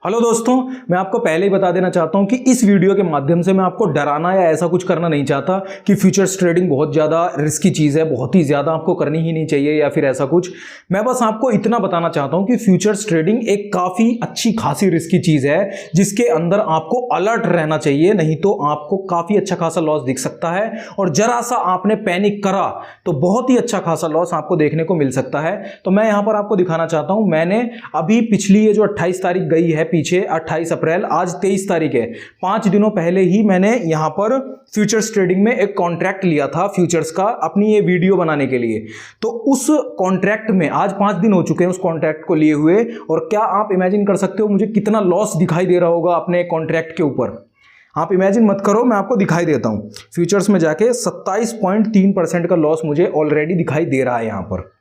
Hello दोस्तों, मैं आपको पहले ही बता देना चाहता हूं कि इस वीडियो के माध्यम से मैं आपको डराना या ऐसा कुछ करना नहीं चाहता कि फ्यूचर्स ट्रेडिंग बहुत ज़्यादा रिस्की चीज़ है, बहुत ही ज़्यादा आपको करनी ही नहीं चाहिए या फिर ऐसा कुछ। मैं बस आपको इतना बताना चाहता हूं कि फ्यूचर्स ट्रेडिंग एक काफ़ी अच्छी खासी रिस्की चीज़ है जिसके अंदर आपको अलर्ट रहना चाहिए, नहीं तो आपको काफ़ी अच्छा खासा लॉस दिख सकता है और जरा सा आपने पैनिक करा तो बहुत ही अच्छा खासा लॉस आपको देखने को मिल सकता है। तो मैं यहाँ पर आपको दिखाना चाहता हूँ, मैंने अभी पिछली ये जो 28 तारीख गई है पीछे, 28 अप्रैल, आज 23 तारीख है, 5 दिनों पहले ही मैंने यहां पर फ्यूचर्स ट्रेडिंग में एक कॉन्ट्रैक्ट लिया था फ्यूचर्स का अपनी ये वीडियो बनाने के लिए। तो उस कॉन्ट्रैक्ट में आज 5 दिन हो चुके हैं उस कॉन्ट्रैक्ट को लिए हुए, और क्या आप इमेजिन कर सकते हो मुझे कितना लॉस दिखाई दे रहा होगा अपने कॉन्ट्रैक्ट के ऊपर। आप इमेजिन मत करो, मैं आपको दिखाई देता हूं। फ्यूचर्स में जाके 27.3% का लॉस मुझे ऑलरेडी दिखाई दे रहा है यहां पर।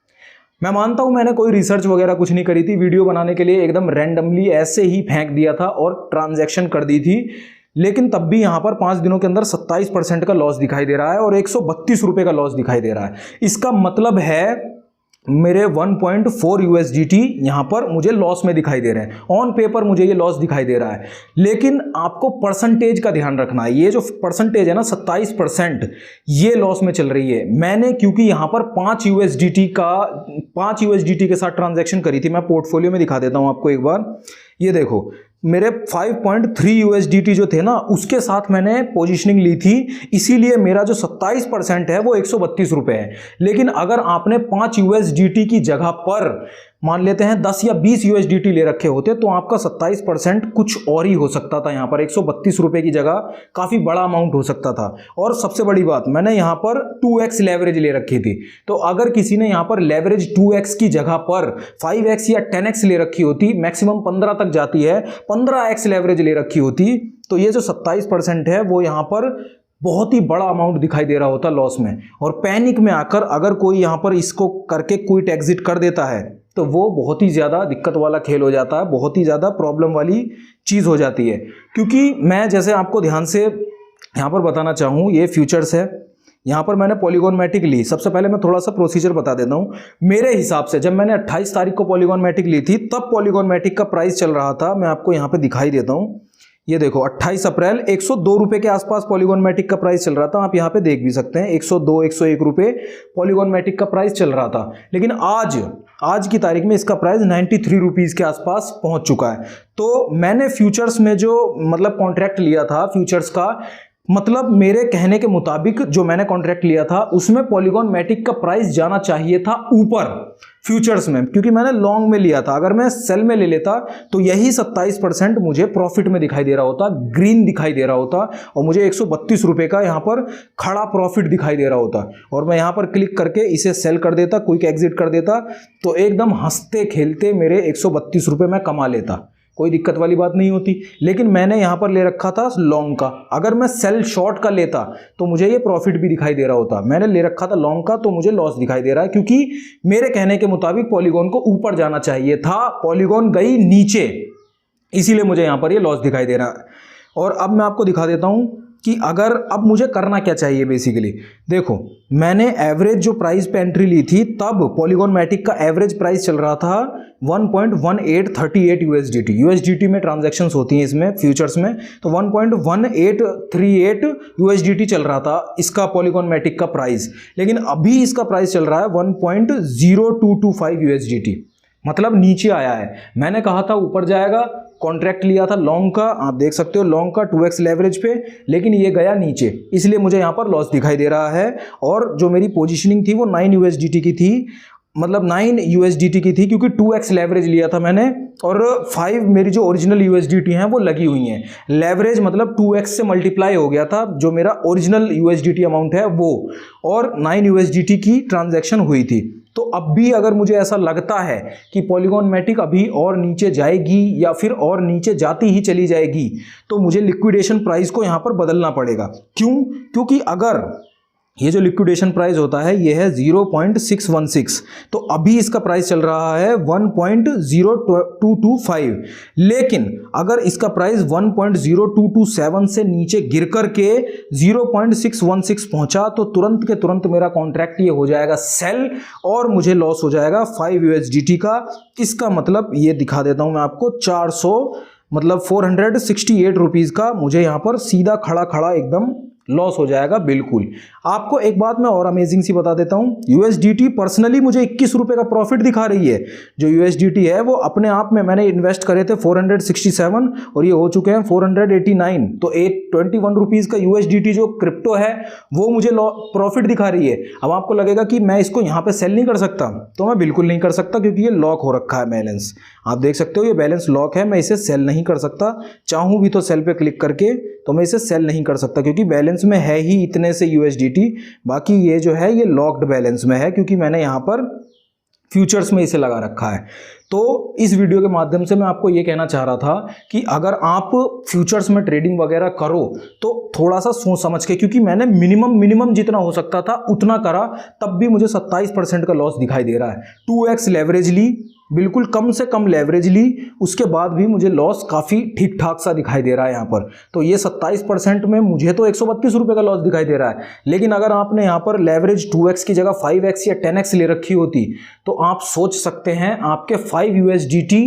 मैं मानता हूं मैंने कोई रिसर्च वगैरह कुछ नहीं करी थी, वीडियो बनाने के लिए एकदम रैंडमली ऐसे ही फेंक दिया था और ट्रांजैक्शन कर दी थी, लेकिन तब भी यहां पर 5 दिनों के अंदर 27% का लॉस दिखाई दे रहा है और 132 रुपए का लॉस दिखाई दे रहा है। इसका मतलब है मेरे 1.4 USDT यहां पर मुझे लॉस में दिखाई दे रहे हैं। ऑन पेपर मुझे ये लॉस दिखाई दे रहा है, लेकिन आपको परसेंटेज का ध्यान रखना है। ये जो परसेंटेज है ना 27%, ये लॉस में चल रही है। मैंने क्योंकि यहां पर 5 USDT के साथ ट्रांजैक्शन करी थी। मैं पोर्टफोलियो में दिखा देता हूं आपको एक बार। ये देखो, मेरे 5.3 USDT जो थे ना उसके साथ मैंने पोजीशनिंग ली थी, इसीलिए मेरा जो 27% है वो 132 रुपए है। लेकिन अगर आपने 5 USDT की जगह पर मान लेते हैं 10 या 20 USDT ले रखे होते तो आपका 27% कुछ और ही हो सकता था। यहां पर 132 रुपए की जगह काफी बड़ा अमाउंट हो सकता था। और सबसे बड़ी बात, मैंने यहां पर 2x लेवरेज ले रखी थी। तो अगर किसी ने यहां पर लेवरेज 2x की जगह पर 5x या 10x ले रखी होती, मैक्सिमम 15 तक जाती है, 15x लेवरेज ले रखी होती, तो ये जो 27% है वो यहां पर बहुत ही बड़ा अमाउंट दिखाई दे रहा होता लॉस में। और पैनिक में आकर अगर कोई यहां पर इसको करके क्विट एग्जिट कर देता है तो वो बहुत ही ज़्यादा दिक्कत वाला खेल हो जाता है, बहुत ही ज़्यादा प्रॉब्लम वाली चीज़ हो जाती है। क्योंकि मैं जैसे आपको ध्यान से यहाँ पर बताना चाहूँ, ये फ्यूचर्स है, यहाँ पर मैंने पॉलीगॉन मैटिक ली। सबसे पहले मैं थोड़ा सा प्रोसीजर बता देता हूँ। मेरे हिसाब से जब मैंने 28 तारीख को पॉलीगॉन मैटिक ली थी तब पॉलीगॉन मैटिक का प्राइस चल रहा था, मैं आपको यहाँ पे दिखाई देता हूँ। ये देखो 28 अप्रैल 102 रुपए के आसपास पॉलीगॉन मैटिक का प्राइस चल रहा था। आप यहाँ पे देख भी सकते हैं 102 101 रुपए पॉलीगॉन मैटिक का प्राइस चल रहा था। लेकिन आज की तारीख में इसका प्राइस 93 रुपीज के आसपास पहुंच चुका है। तो मैंने फ्यूचर्स में जो मतलब कॉन्ट्रैक्ट लिया था फ्यूचर्स का, मतलब मेरे कहने के मुताबिक जो मैंने कॉन्ट्रैक्ट लिया था उसमें पॉलीगॉन मैटिक का प्राइस जाना चाहिए था ऊपर फ्यूचर्स में, क्योंकि मैंने लॉन्ग में लिया था। अगर मैं सेल में ले लेता तो यही 27% मुझे प्रॉफिट में दिखाई दे रहा होता, ग्रीन दिखाई दे रहा होता, और मुझे 132 रुपए का यहां पर खड़ा प्रॉफिट दिखाई दे रहा होता। और मैं यहां पर क्लिक करके इसे सेल कर देता, क्विक एग्जिट कर देता, तो एकदम हंसते खेलते मेरे 132 रुपए मैं कमा लेता, कोई दिक्कत वाली बात नहीं होती। लेकिन मैंने यहां पर ले रखा था लॉन्ग का, अगर मैं सेल शॉर्ट का लेता तो मुझे ये प्रॉफिट भी दिखाई दे रहा होता। मैंने ले रखा था लॉन्ग का तो मुझे लॉस दिखाई दे रहा है, क्योंकि मेरे कहने के मुताबिक पॉलीगॉन को ऊपर जाना चाहिए था, पॉलीगॉन गई नीचे, इसीलिए मुझे यहां पर ये लॉस दिखाई दे रहा है। और अब मैं आपको दिखा देता हूं कि अगर अब मुझे करना क्या चाहिए। बेसिकली देखो, मैंने एवरेज जो प्राइस पे एंट्री ली थी तब पॉलीगॉन मैटिक का एवरेज प्राइस चल रहा था 1.1838 USDT में ट्रांजैक्शंस होती हैं इसमें फ्यूचर्स में, तो 1.1838 USDT चल रहा था इसका पॉलीगॉन मैटिक का प्राइस। लेकिन अभी इसका प्राइस चल रहा है 1.0225 USDT, मतलब नीचे आया है। मैंने कहा था ऊपर जाएगा, कॉन्ट्रैक्ट लिया था लॉन्ग का, आप देख सकते हो लॉन्ग का 2x लेवरेज पे, लेकिन ये गया नीचे, इसलिए मुझे यहाँ पर लॉस दिखाई दे रहा है। और जो मेरी पोजीशनिंग थी वो 9 USDT की थी, मतलब 9 USDT की थी, क्योंकि 2x लेवरेज लिया था मैंने, और 5 मेरी जो ओरिजिनल USDT हैं वो लगी हुई हैं। लेवरेज मतलब 2x से मल्टीप्लाई हो गया था जो मेरा ओरिजिनल USDT अमाउंट है वो, और 9 USDT की ट्रांजैक्शन हुई थी। तो अब भी अगर मुझे ऐसा लगता है कि पॉलीगॉन मैटिक अभी और नीचे जाएगी या फिर और नीचे जाती ही चली जाएगी, तो मुझे लिक्विडेशन प्राइस को यहाँ पर बदलना पड़ेगा। क्यों? क्योंकि अगर ये जो लिक्विडेशन प्राइस होता है ये है 0.616, तो अभी इसका प्राइस चल रहा है 1.0225, लेकिन अगर इसका प्राइस 1.0227 से नीचे गिर करके 0.616 पहुंचा तो तुरंत के तुरंत मेरा कॉन्ट्रैक्ट ये हो जाएगा सेल, और मुझे लॉस हो जाएगा 5 USDT का। इसका मतलब ये दिखा देता हूं मैं आपको, मतलब 468 रुपीज़ का मुझे यहाँ पर सीधा खड़ा खड़ा एकदम लॉस हो जाएगा बिल्कुल। आपको एक बात मैं और अमेजिंग सी बता देता हूँ, यूएसडीटी पर्सनली मुझे 21 रुपये का प्रॉफिट दिखा रही है। जो यूएसडीटी है वो अपने आप में मैंने इन्वेस्ट करे थे 467 और ये हो चुके हैं 489, तो 21 रुपीज़ का यूएसडीटी जो क्रिप्टो है वो मुझे प्रॉफिट दिखा रही है। अब आपको लगेगा कि मैं इसको यहाँ पे सेल नहीं कर सकता, तो मैं बिल्कुल नहीं कर सकता क्योंकि ये लॉक हो रखा है बैलेंस। आप देख सकते हो ये बैलेंस लॉक है, मैं इसे सेल नहीं कर सकता। चाहूँ भी तो सेल पे क्लिक करके तो मैं इसे सेल नहीं कर सकता क्योंकि बैलेंस में है ही इतने से यूएसडीटी। बाकी ये जो है ये लॉक्ड बैलेंस में है क्योंकि मैंने यहाँ पर फ्यूचर्स में इसे लगा रखा है। तो इस वीडियो के माध्यम से मैं आपको ये कहना चाह रहा था कि अगर आप फ्यूचर्स में ट्रेडिंग वगैरह करो तो थोड़ा सा सोच समझ के, क्योंकि मैंने मिनिमम जितना हो सकता था उतना करा, तब भी मुझे 27% का लॉस दिखाई दे रहा है। 2x लेवरेज ली, बिल्कुल कम से कम लेवरेज ली, उसके बाद भी मुझे लॉस काफ़ी ठीक ठाक सा दिखाई दे रहा है यहाँ पर। तो ये 27% में मुझे तो 132 रुपये का लॉस दिखाई दे रहा है। लेकिन अगर आपने यहाँ पर लेवरेज 2x की जगह 5x या 10x ले रखी होती तो आप सोच सकते हैं आपके 5 यूएसडीटी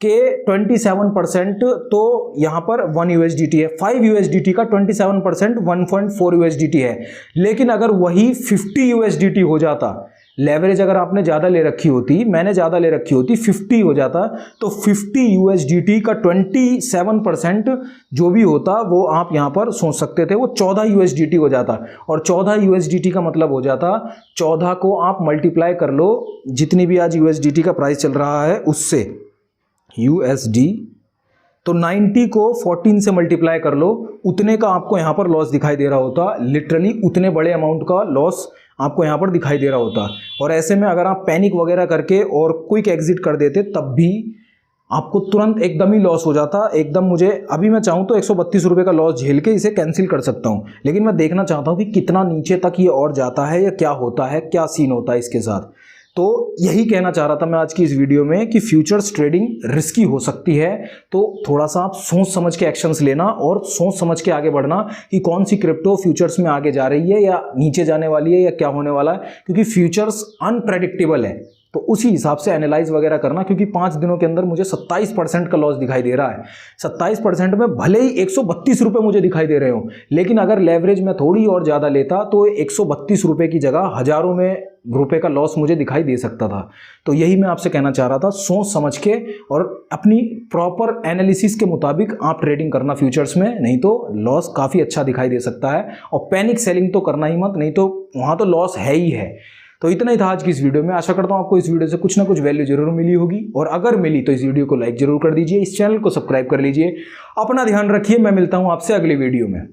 के 27%, तो यहाँ पर 1 यूएसडीटी है, 5 यूएसडीटी का 27% 1.4 यूएसडीटी है। लेकिन अगर वही 50 यूएसडीटी हो जाता, लेवरेज अगर आपने ज़्यादा ले रखी होती, मैंने ज़्यादा ले रखी होती, 50 हो जाता, तो 50 यूएसडीटी का 27% जो भी होता वो आप यहाँ पर सोच सकते थे वो 14 यूएसडीटी हो जाता। और 14 यूएसडीटी का मतलब हो जाता 14 को आप मल्टीप्लाई कर लो जितनी भी आज यूएसडीटी का प्राइस चल रहा है उससे, यूएसडी, तो 90 को 14 से मल्टीप्लाई कर लो, उतने का आपको यहाँ पर लॉस दिखाई दे रहा होता। लिटरली उतने बड़े अमाउंट का लॉस आपको यहाँ पर दिखाई दे रहा होता। और ऐसे में अगर आप पैनिक वगैरह करके और क्विक एग्जिट कर देते तब भी आपको तुरंत एकदम ही लॉस हो जाता एकदम। मुझे अभी मैं चाहूँ तो 132 रुपये का लॉस झेल के इसे कैंसिल कर सकता हूँ, लेकिन मैं देखना चाहता हूँ कि कितना नीचे तक ये और जाता है या क्या होता है, क्या सीन होता है इसके साथ। तो यही कहना चाह रहा था मैं आज की इस वीडियो में कि फ्यूचर्स ट्रेडिंग रिस्की हो सकती है। तो थोड़ा सा आप सोच समझ के एक्शंस लेना और सोच समझ के आगे बढ़ना कि कौन सी क्रिप्टो फ्यूचर्स में आगे जा रही है या नीचे जाने वाली है या क्या होने वाला है, क्योंकि फ्यूचर्स अनप्रेडिक्टेबल है। तो उसी हिसाब से एनालाइज वगैरह करना, क्योंकि 5 दिनों के अंदर मुझे 27% का लॉस दिखाई दे रहा है। 27% में भले ही 132 रुपये मुझे दिखाई दे रहे हो, लेकिन अगर लेवरेज में थोड़ी और ज़्यादा लेता तो 132 रुपये की जगह हज़ारों में रुपए का लॉस मुझे दिखाई दे सकता था। तो यही मैं आपसे कहना चाह रहा था, सोच समझ के और अपनी प्रॉपर एनालिसिस के मुताबिक आप ट्रेडिंग करना फ्यूचर्स में, नहीं तो लॉस काफ़ी अच्छा दिखाई दे सकता है। और पैनिक सेलिंग तो करना ही मत, नहीं तो वहाँ तो लॉस है ही है। तो इतना ही था आज की इस वीडियो में। आशा करता हूँ आपको इस वीडियो से कुछ ना कुछ वैल्यू जरूर मिली होगी, और अगर मिली तो इस वीडियो को लाइक जरूर कर दीजिए, इस चैनल को सब्सक्राइब कर लीजिए। अपना ध्यान रखिए, मैं मिलता हूँ आपसे अगली वीडियो में।